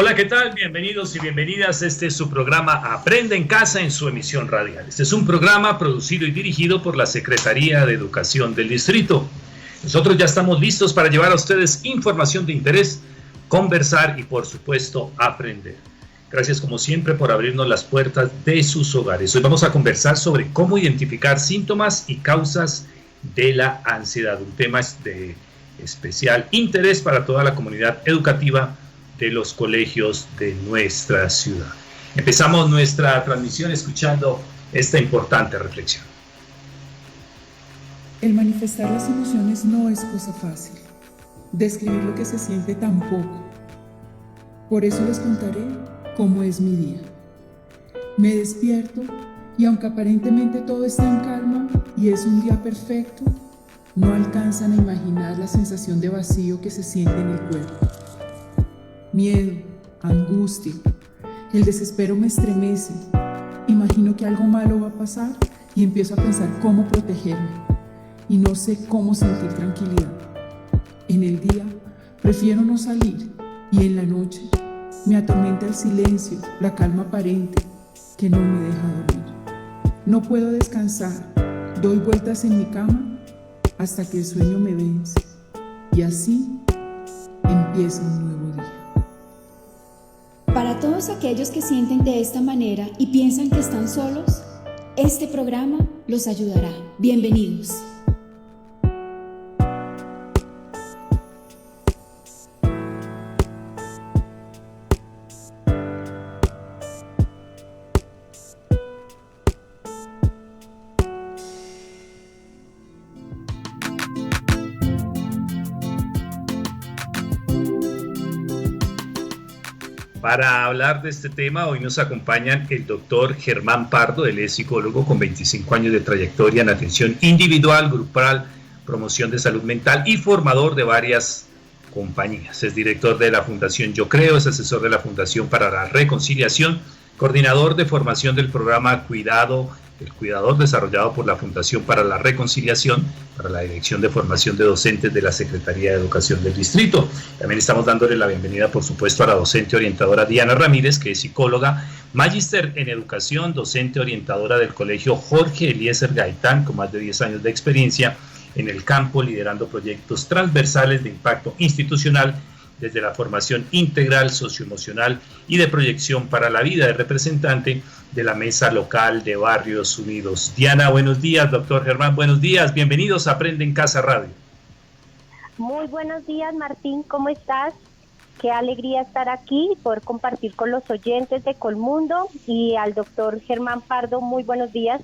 Hola, ¿qué tal? Bienvenidos y bienvenidas. Este es su programa Aprende en Casa en su emisión radial. Este es un programa producido y dirigido por la Secretaría de Educación del Distrito. Nosotros ya estamos listos para llevar a ustedes información de interés, conversar y, por supuesto, aprender. Gracias, como siempre, por abrirnos las puertas de sus hogares. Hoy vamos a conversar sobre cómo identificar síntomas y causas de la ansiedad, un tema de especial interés para toda la comunidad educativa de los colegios de nuestra ciudad. Empezamos nuestra transmisión escuchando esta importante reflexión. El manifestar las emociones no es cosa fácil. Describir lo que se siente tampoco. Por eso les contaré cómo es mi día. Me despierto y aunque aparentemente todo está en calma y es un día perfecto, no alcanzan a imaginar la sensación de vacío que se siente en el cuerpo. Miedo, angustia, el desespero me estremece. Imagino que algo malo va a pasar y empiezo a pensar cómo protegerme. Y no sé cómo sentir tranquilidad. En el día prefiero no salir y en la noche me atormenta el silencio, la calma aparente que no me deja dormir. No puedo descansar, doy vueltas en mi cama hasta que el sueño me vence. Y así empieza un nuevo día. Para todos aquellos que sienten de esta manera y piensan que están solos, este programa los ayudará. Bienvenidos. Para hablar de este tema, hoy nos acompañan el doctor Germán Pardo. Él es psicólogo con 25 años de trayectoria en atención individual, grupal, promoción de salud mental y formador de varias compañías. Es director de la Fundación Yo Creo, es asesor de la Fundación para la Reconciliación, coordinador de formación del programa El Cuidador, desarrollado por la Fundación para la Reconciliación, para la Dirección de Formación de Docentes de la Secretaría de Educación del Distrito. También estamos dándole la bienvenida, por supuesto, a la docente orientadora Diana Ramírez, que es psicóloga, magíster en educación, docente orientadora del Colegio Jorge Eliezer Gaitán, con más de 10 años de experiencia en el campo, liderando proyectos transversales de impacto institucional desde la formación integral, socioemocional y de proyección para la vida, de representante de la Mesa Local de Barrios Unidos. Diana, buenos días. Doctor Germán, buenos días. Bienvenidos a Aprende en Casa Radio. Muy buenos días, Martín. ¿Cómo estás? Qué alegría estar aquí, poder compartir con los oyentes de Colmundo y al doctor Germán Pardo. Muy buenos días.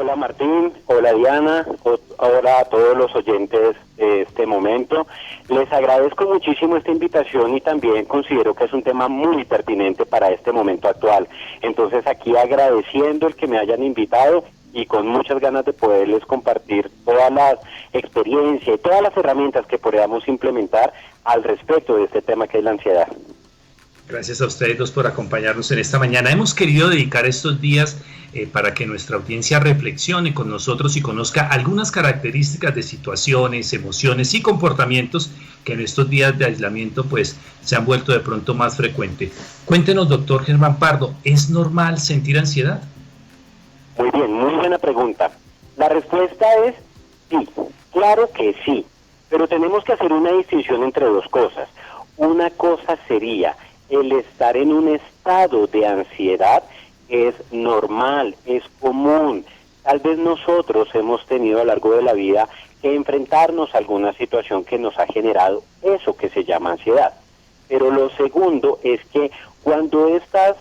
Hola Martín, hola Diana, hola a todos los oyentes de este momento. Les agradezco muchísimo esta invitación y también considero que es un tema muy pertinente para este momento actual. Entonces aquí agradeciendo el que me hayan invitado y con muchas ganas de poderles compartir todas las experiencias y todas las herramientas que podamos implementar al respecto de este tema que es la ansiedad. Gracias a ustedes dos por acompañarnos en esta mañana. Hemos querido dedicar estos días para que nuestra audiencia reflexione con nosotros y conozca algunas características de situaciones, emociones y comportamientos que en estos días de aislamiento pues se han vuelto de pronto más frecuentes. Cuéntenos, doctor Germán Pardo, ¿es normal sentir ansiedad? Muy bien, muy buena pregunta. La respuesta es sí, claro que sí, pero tenemos que hacer una distinción entre dos cosas. Una cosa sería el estar en un estado de ansiedad es normal, es común. Tal vez nosotros hemos tenido a lo largo de la vida que enfrentarnos a alguna situación que nos ha generado eso que se llama ansiedad. Pero lo segundo es que cuando estas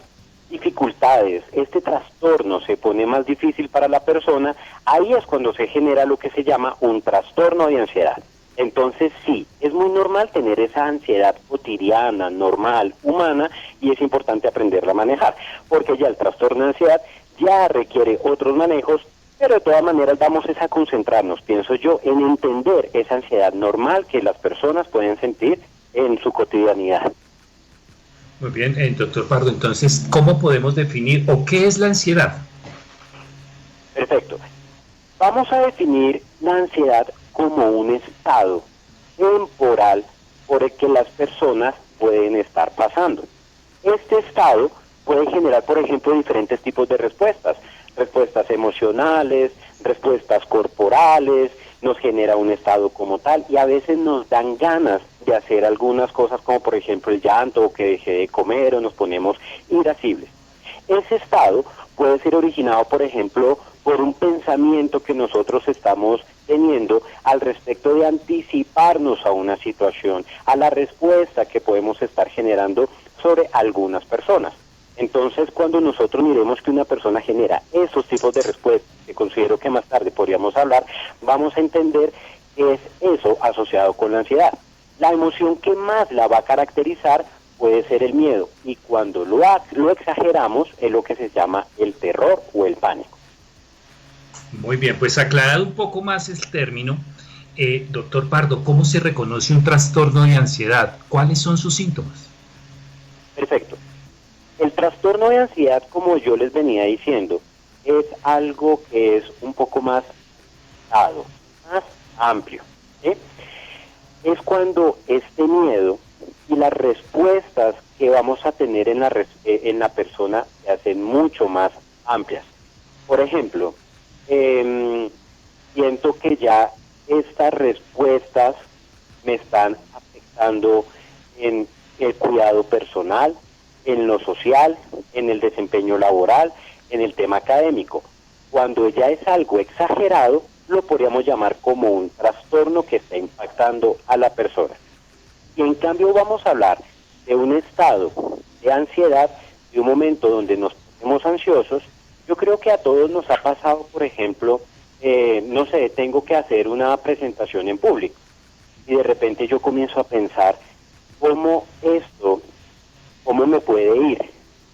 dificultades, este trastorno se pone más difícil para la persona, ahí es cuando se genera lo que se llama un trastorno de ansiedad. Entonces sí, es muy normal tener esa ansiedad cotidiana, normal, humana, y es importante aprenderla a manejar, porque ya el trastorno de ansiedad ya requiere otros manejos, pero de todas maneras vamos a concentrarnos, pienso yo, en entender esa ansiedad normal que las personas pueden sentir en su cotidianidad. Muy bien, doctor Pardo, entonces, ¿cómo podemos definir o qué es la ansiedad? Perfecto. Vamos a definir la ansiedad como un estado temporal por el que las personas pueden estar pasando. Este estado puede generar, por ejemplo, diferentes tipos de respuestas emocionales, respuestas corporales, nos genera un estado como tal y a veces nos dan ganas de hacer algunas cosas como por ejemplo el llanto o que deje de comer o nos ponemos irascibles. Ese estado puede ser originado, por ejemplo, por un pensamiento que nosotros estamos teniendo al respecto de anticiparnos a una situación, a la respuesta que podemos estar generando sobre algunas personas. Entonces, cuando nosotros miremos que una persona genera esos tipos de respuestas, que considero que más tarde podríamos hablar, vamos a entender que es eso asociado con la ansiedad. La emoción que más la va a caracterizar puede ser el miedo, y cuando lo exageramos es lo que se llama el terror o el pánico. Muy bien, pues aclarado un poco más el término, doctor Pardo, ¿cómo se reconoce un trastorno de ansiedad? ¿Cuáles son sus síntomas? Perfecto. El trastorno de ansiedad, como yo les venía diciendo, es algo que es un poco más dado, más amplio, ¿sí? Es cuando este miedo y las respuestas que vamos a tener en la persona se hacen mucho más amplias. Por ejemplo, siento que ya estas respuestas me están afectando en el cuidado personal, en lo social, en el desempeño laboral, en el tema académico. Cuando ya es algo exagerado, lo podríamos llamar como un trastorno que está impactando a la persona. Y en cambio vamos a hablar de un estado de ansiedad, de un momento donde nos ponemos ansiosos. Yo creo que a todos nos ha pasado, por ejemplo, no sé, tengo que hacer una presentación en público y de repente yo comienzo a pensar cómo me puede ir,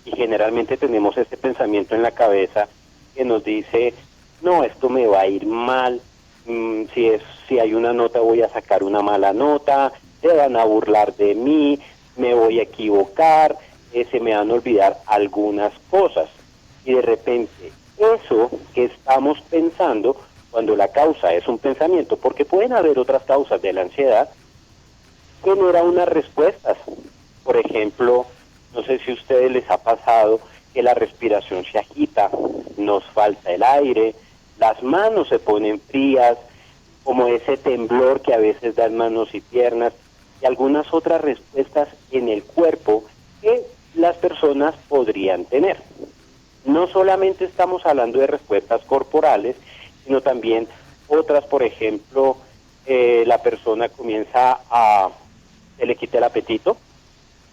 y generalmente tenemos este pensamiento en la cabeza que nos dice, no, esto me va a ir mal, si hay una nota voy a sacar una mala nota, se van a burlar de mí, me voy a equivocar, se me van a olvidar algunas cosas. Y de repente eso que estamos pensando, cuando la causa es un pensamiento, porque pueden haber otras causas de la ansiedad, genera unas respuestas. Por ejemplo, no sé si a ustedes les ha pasado que la respiración se agita, nos falta el aire, las manos se ponen frías, como ese temblor que a veces da en manos y piernas, y algunas otras respuestas en el cuerpo que las personas podrían tener. No solamente estamos hablando de respuestas corporales, sino también otras, por ejemplo, la persona se le quita el apetito,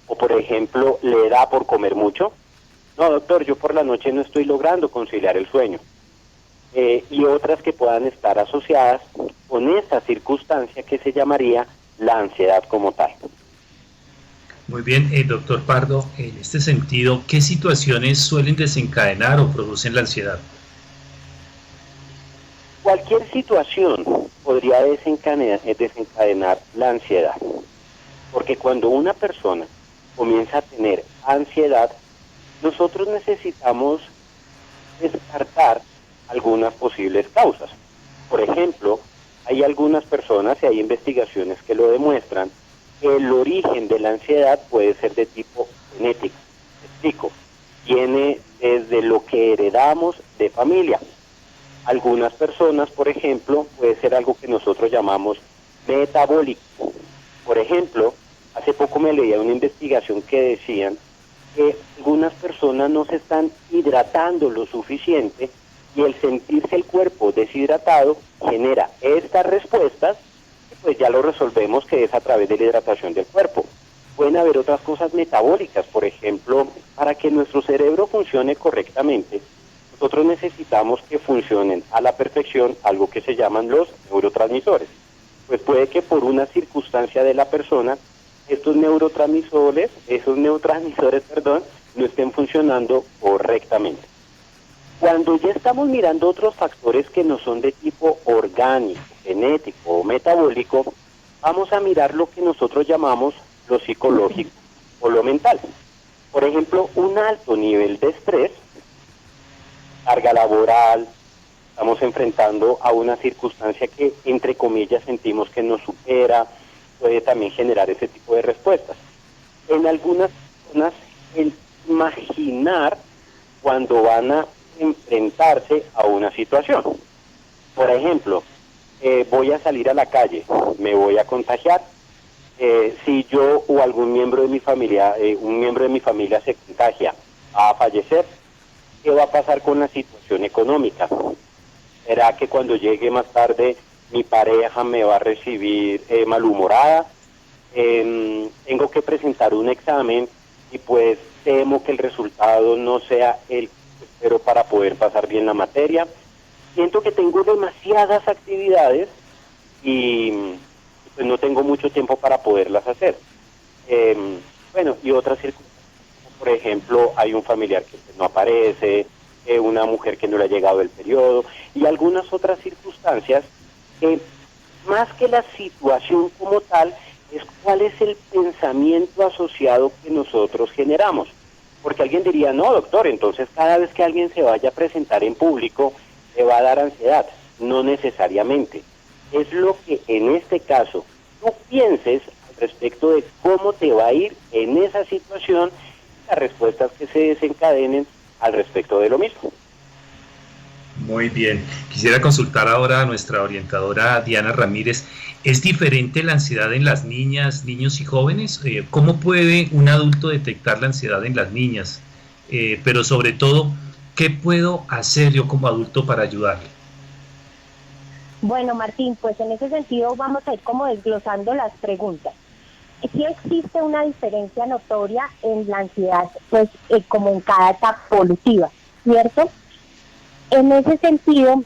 o por ejemplo, le da por comer mucho. No, doctor, yo por la noche no estoy logrando conciliar el sueño. Y otras que puedan estar asociadas con esta circunstancia que se llamaría la ansiedad como tal. Muy bien, doctor Pardo, en este sentido, ¿qué situaciones suelen desencadenar o producen la ansiedad? Cualquier situación podría desencadenar la ansiedad, porque cuando una persona comienza a tener ansiedad, nosotros necesitamos descartar algunas posibles causas. Por ejemplo, hay algunas personas y hay investigaciones que lo demuestran, que el origen de la ansiedad puede ser de tipo genético. Me explico. Viene desde lo que heredamos de familia. Algunas personas, por ejemplo, puede ser algo que nosotros llamamos metabólico. Por ejemplo, hace poco me leía una investigación que decían que algunas personas no se están hidratando lo suficiente y el sentirse el cuerpo deshidratado genera estas respuestas y pues ya lo resolvemos que es a través de la hidratación del cuerpo. Pueden haber otras cosas metabólicas, por ejemplo, para que nuestro cerebro funcione correctamente, nosotros necesitamos que funcionen a la perfección algo que se llaman los neurotransmisores. Pues puede que por una circunstancia de la persona, esos neurotransmisores, no estén funcionando correctamente. Cuando ya estamos mirando otros factores que no son de tipo orgánico, genético o metabólico, vamos a mirar lo que nosotros llamamos lo psicológico o lo mental. Por ejemplo, un alto nivel de estrés, carga laboral, estamos enfrentando a una circunstancia que, entre comillas, sentimos que nos supera, puede también generar ese tipo de respuestas. En algunas personas, el imaginar cuando van a enfrentarse a una situación. Por ejemplo, voy a salir a la calle, me voy a contagiar. Si yo o algún miembro de mi familia, un miembro de mi familia se contagia, va a fallecer, ¿qué va a pasar con la situación económica? ¿Será que cuando llegue más tarde mi pareja me va a recibir malhumorada? Tengo que presentar un examen y pues temo que el resultado no sea el que espero para poder pasar bien la materia. Siento que tengo demasiadas actividades y pues no tengo mucho tiempo para poderlas hacer. Bueno, y otras circunstancias, por ejemplo, hay un familiar que no aparece, una mujer que no le ha llegado el periodo, y algunas otras circunstancias que más que la situación como tal, es cuál es el pensamiento asociado que nosotros generamos. Porque alguien diría, no, doctor, entonces cada vez que alguien se vaya a presentar en público, le va a dar ansiedad. No necesariamente. Es lo que en este caso tú pienses al respecto de cómo te va a ir en esa situación, las respuestas que se desencadenen al respecto de lo mismo. Muy bien. Quisiera consultar ahora a nuestra orientadora Diana Ramírez. ¿Es diferente la ansiedad en las niñas, niños y jóvenes? ¿Cómo puede un adulto detectar la ansiedad en las niñas? Pero sobre todo, ¿qué puedo hacer yo como adulto para ayudarle? Bueno, Martín, pues en ese sentido vamos a ir como desglosando las preguntas. Sí existe una diferencia notoria en la ansiedad, pues como en cada etapa evolutiva, ¿cierto? En ese sentido,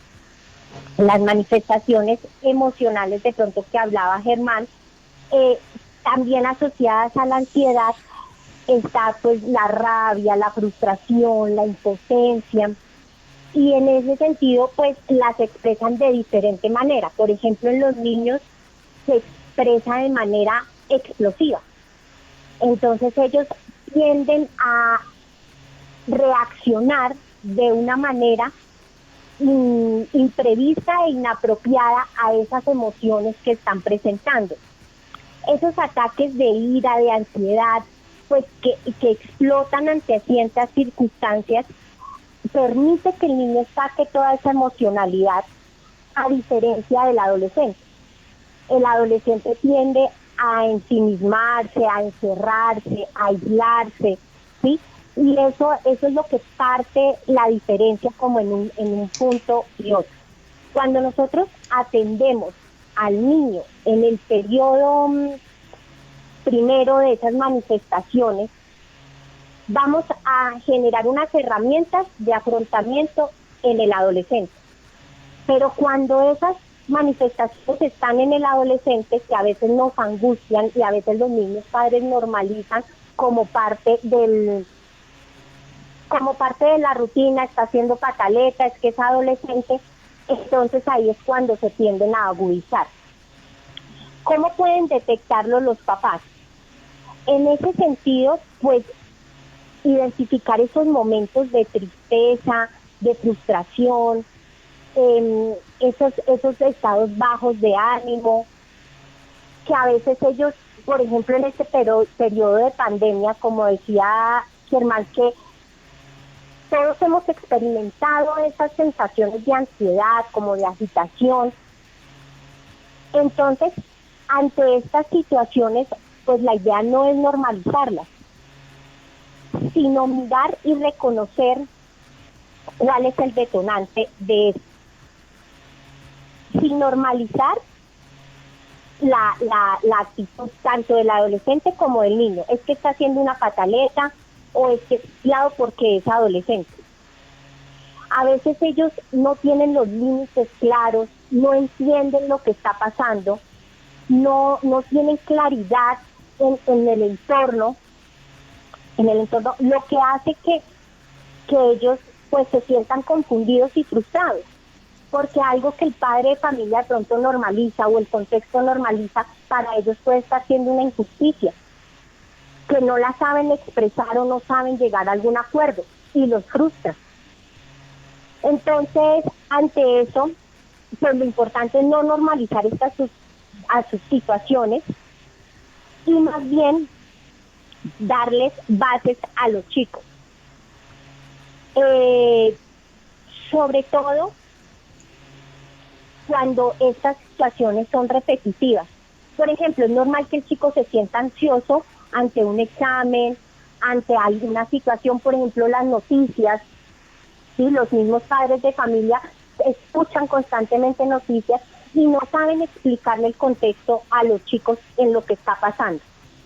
las manifestaciones emocionales de pronto que hablaba Germán, también asociadas a la ansiedad, está pues la rabia, la frustración, la impotencia, y en ese sentido pues las expresan de diferente manera. Por ejemplo, en los niños se expresa de manera explosiva. Entonces ellos tienden a reaccionar de una manera imprevista e inapropiada a esas emociones que están presentando. Esos ataques de ira, de ansiedad, pues que explotan ante ciertas circunstancias, permite que el niño saque toda esa emocionalidad, a diferencia del adolescente. El adolescente tiende a ensimismarse, a encerrarse, a aislarse, ¿sí? Y eso es lo que parte la diferencia como en un punto y otro. Cuando nosotros atendemos al niño en el periodo primero de esas manifestaciones, vamos a generar unas herramientas de afrontamiento en el adolescente. Pero cuando esas manifestaciones están en el adolescente, que a veces nos angustian y a veces los niños padres normalizan como parte de la rutina, está haciendo pataleta, es que es adolescente, entonces ahí es cuando se tienden a agudizar. ¿Cómo pueden detectarlo los papás? En ese sentido, pues, identificar esos momentos de tristeza, de frustración, esos estados bajos de ánimo, que a veces ellos, por ejemplo, en este periodo de pandemia, como decía Germán, que todos hemos experimentado esas sensaciones de ansiedad, como de agitación. Entonces, ante estas situaciones, pues la idea no es normalizarlas, sino mirar y reconocer cuál es el detonante de esto. Sin normalizar la actitud tanto del adolescente como del niño. Es que está haciendo una pataleta o es que es fiado porque es adolescente. A veces ellos no tienen los límites claros, no entienden lo que está pasando, no tienen claridad en el entorno, lo que hace que ellos pues se sientan confundidos y frustrados, porque algo que el padre de familia de pronto normaliza o el contexto normaliza, para ellos puede estar siendo una injusticia, que no la saben expresar o no saben llegar a algún acuerdo y los frustra. Entonces, ante eso, pues lo importante es no normalizar sus situaciones y más bien darles bases a los chicos. Sobre todo cuando estas situaciones son repetitivas. Por ejemplo, es normal que el chico se sienta ansioso ante un examen, ante alguna situación, por ejemplo, las noticias. ¿Sí? Los mismos padres de familia escuchan constantemente noticias y no saben explicarle el contexto a los chicos en lo que está pasando.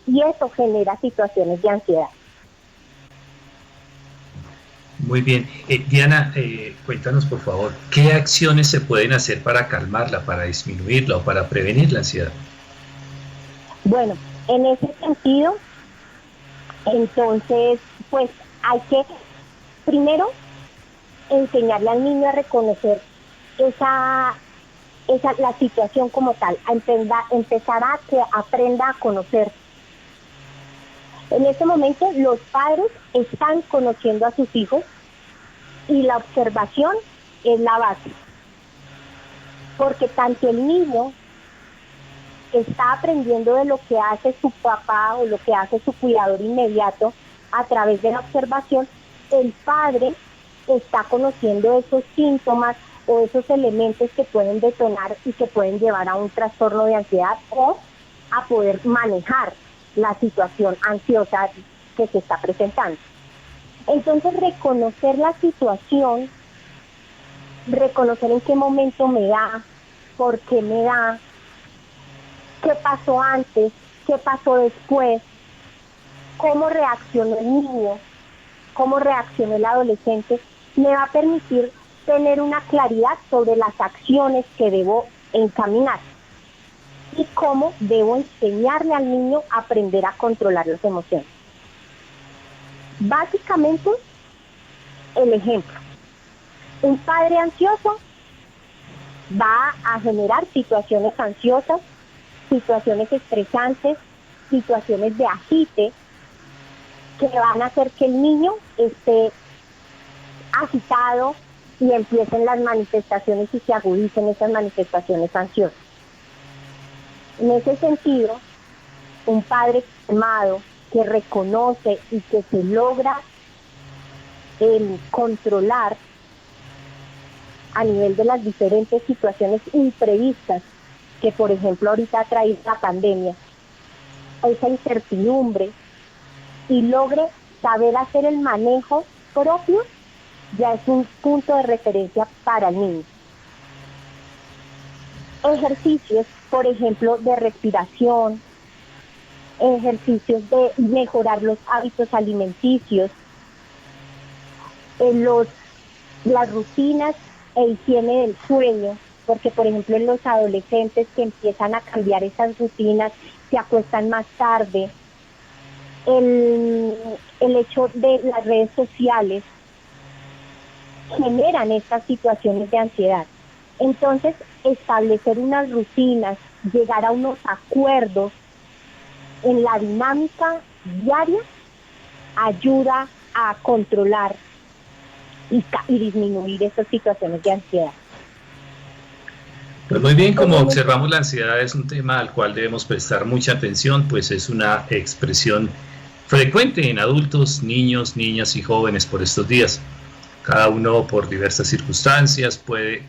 Y eso genera situaciones de ansiedad. Muy bien. Diana, cuéntanos por favor, ¿qué acciones se pueden hacer para calmarla, para disminuirla o para prevenir la ansiedad? Bueno, en ese sentido, entonces, pues hay que, primero, enseñarle al niño a reconocer la situación como tal, a empezar a que aprenda a conocer. En este momento los padres están conociendo a sus hijos y la observación es la base, porque tanto el niño está aprendiendo de lo que hace su papá o lo que hace su cuidador inmediato a través de la observación, el padre está conociendo esos síntomas o esos elementos que pueden detonar y que pueden llevar a un trastorno de ansiedad o a poder manejar la situación ansiosa que se está presentando. Entonces, reconocer la situación, reconocer en qué momento me da, por qué me da, qué pasó antes, qué pasó después, cómo reaccionó el niño, cómo reaccionó el adolescente, me va a permitir tener una claridad sobre las acciones que debo encaminar y cómo debo enseñarle al niño a aprender a controlar las emociones. Básicamente, el ejemplo. Un padre ansioso va a generar situaciones ansiosas, situaciones estresantes, situaciones de agite, que van a hacer que el niño esté agitado y empiecen las manifestaciones y se agudicen esas manifestaciones ansiosas. En ese sentido, un padre calmado que reconoce y que se logra controlar a nivel de las diferentes situaciones imprevistas que, por ejemplo, ahorita ha traído la pandemia, esa incertidumbre, y logre saber hacer el manejo propio, ya es un punto de referencia para el niño. Ejercicios, por ejemplo, de respiración, ejercicios de mejorar los hábitos alimenticios, las rutinas e higiene del sueño, porque por ejemplo en los adolescentes que empiezan a cambiar esas rutinas, se acuestan más tarde, el hecho de las redes sociales generan estas situaciones de ansiedad. Entonces, establecer unas rutinas, llegar a unos acuerdos en la dinámica diaria ayuda a controlar y disminuir esas situaciones de ansiedad. Pues muy bien, como observamos, la ansiedad es un tema al cual debemos prestar mucha atención, pues es una expresión frecuente en adultos, niños, niñas y jóvenes por estos días. Cada uno por diversas circunstancias puede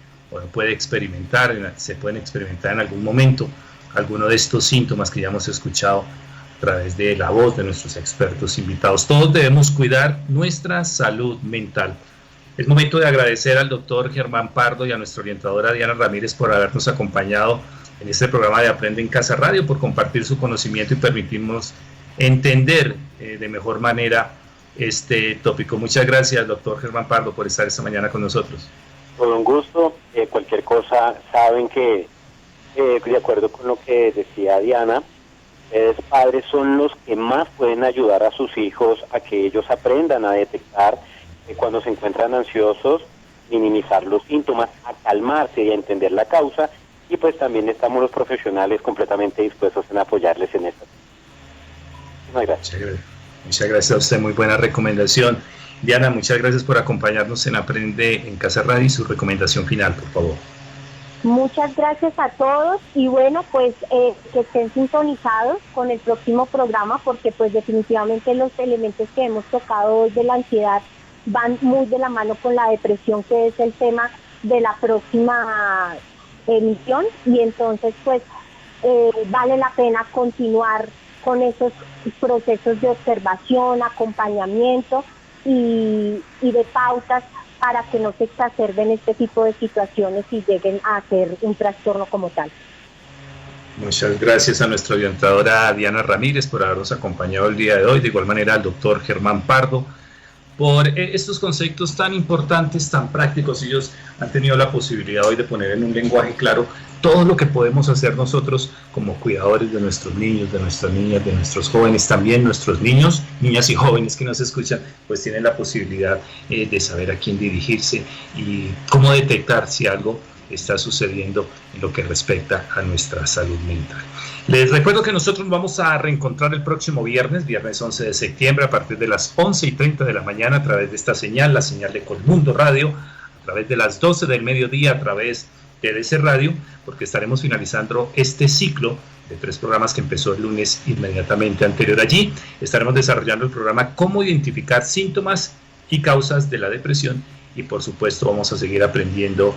experimentar, se pueden experimentar en algún momento alguno de estos síntomas que ya hemos escuchado a través de la voz de nuestros expertos invitados. Todos debemos cuidar nuestra salud mental. Es momento de agradecer al doctor Germán Pardo y a nuestra orientadora Diana Ramírez por habernos acompañado en este programa de Aprende en Casa Radio, por compartir su conocimiento y permitirnos entender de mejor manera este tópico. Muchas gracias, doctor Germán Pardo, por estar esta mañana con nosotros. Con un gusto. Cualquier cosa, saben que, de acuerdo con lo que decía Diana, ustedes padres son los que más pueden ayudar a sus hijos a que ellos aprendan a detectar cuando se encuentran ansiosos, minimizar los síntomas, a calmarse y a entender la causa, y pues también estamos los profesionales completamente dispuestos en apoyarles en esto. Muchas gracias. Muchas gracias a usted, muy buena recomendación. Diana, muchas gracias por acompañarnos en Aprende en Casa Radio y su recomendación final, por favor. Muchas gracias a todos y bueno, pues que estén sintonizados con el próximo programa, porque pues definitivamente los elementos que hemos tocado hoy de la ansiedad van muy de la mano con la depresión, que es el tema de la próxima emisión, y entonces pues vale la pena continuar con esos procesos de observación, acompañamiento y de pautas para que no se exacerben este tipo de situaciones y lleguen a ser un trastorno como tal. Muchas gracias a nuestra orientadora Diana Ramírez por habernos acompañado el día de hoy, de igual manera al doctor Germán Pardo por estos conceptos tan importantes, tan prácticos. Ellos han tenido la posibilidad hoy de poner en un lenguaje claro todo lo que podemos hacer nosotros como cuidadores de nuestros niños, de nuestras niñas, de nuestros jóvenes. También nuestros niños, niñas y jóvenes que nos escuchan, pues tienen la posibilidad de saber a quién dirigirse y cómo detectar si algo está sucediendo en lo que respecta a nuestra salud mental. Les recuerdo que nosotros vamos a reencontrar el próximo viernes 11 de septiembre, a partir de las 11:30 de la mañana, a través de esta señal, la señal de Colmundo Radio, a través de las 12 del mediodía, a través de DC Radio, porque estaremos finalizando este ciclo de 3 programas que empezó el lunes inmediatamente anterior. Allí estaremos desarrollando el programa Cómo identificar síntomas y causas de la depresión, y por supuesto vamos a seguir aprendiendo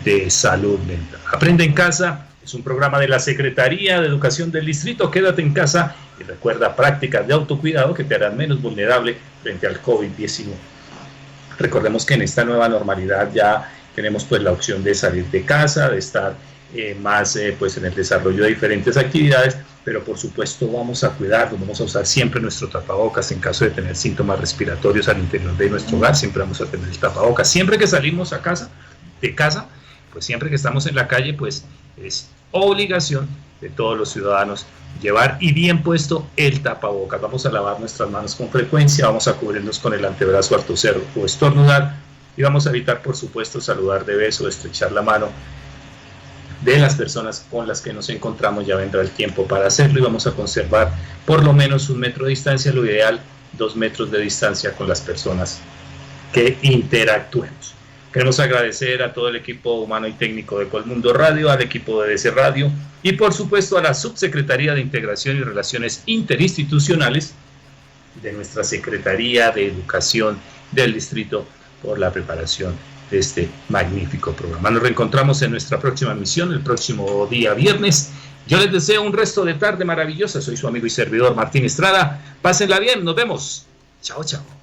de salud mental. Aprende en casa es un programa de la Secretaría de Educación del Distrito. Quédate en casa y recuerda prácticas de autocuidado que te harán menos vulnerable frente al COVID-19. Recordemos que en esta nueva normalidad ya tenemos pues la opción de salir de casa, de estar más pues en el desarrollo de diferentes actividades, pero por supuesto vamos a cuidarnos, vamos a usar siempre nuestro tapabocas en caso de tener síntomas respiratorios al interior de nuestro hogar. Siempre vamos a tener el tapabocas. Siempre que salimos de casa, pues siempre que estamos en la calle, pues es obligación de todos los ciudadanos llevar y bien puesto el tapabocas. Vamos a lavar nuestras manos con frecuencia, vamos a cubrirnos con el antebrazo al toser o estornudar, y vamos a evitar, por supuesto, saludar de beso, estrechar la mano de las personas con las que nos encontramos. Ya vendrá el tiempo para hacerlo, y vamos a conservar por lo menos 1 metro de distancia, lo ideal 2 metros de distancia con las personas que interactuemos. Queremos agradecer a todo el equipo humano y técnico de Colmundo Radio, al equipo de DC Radio y por supuesto a la Subsecretaría de Integración y Relaciones Interinstitucionales de nuestra Secretaría de Educación del Distrito por la preparación de este magnífico programa. Nos reencontramos en nuestra próxima emisión el próximo día viernes. Yo les deseo un resto de tarde maravillosa. Soy su amigo y servidor Martín Estrada. Pásenla bien, nos vemos. Chao, chao.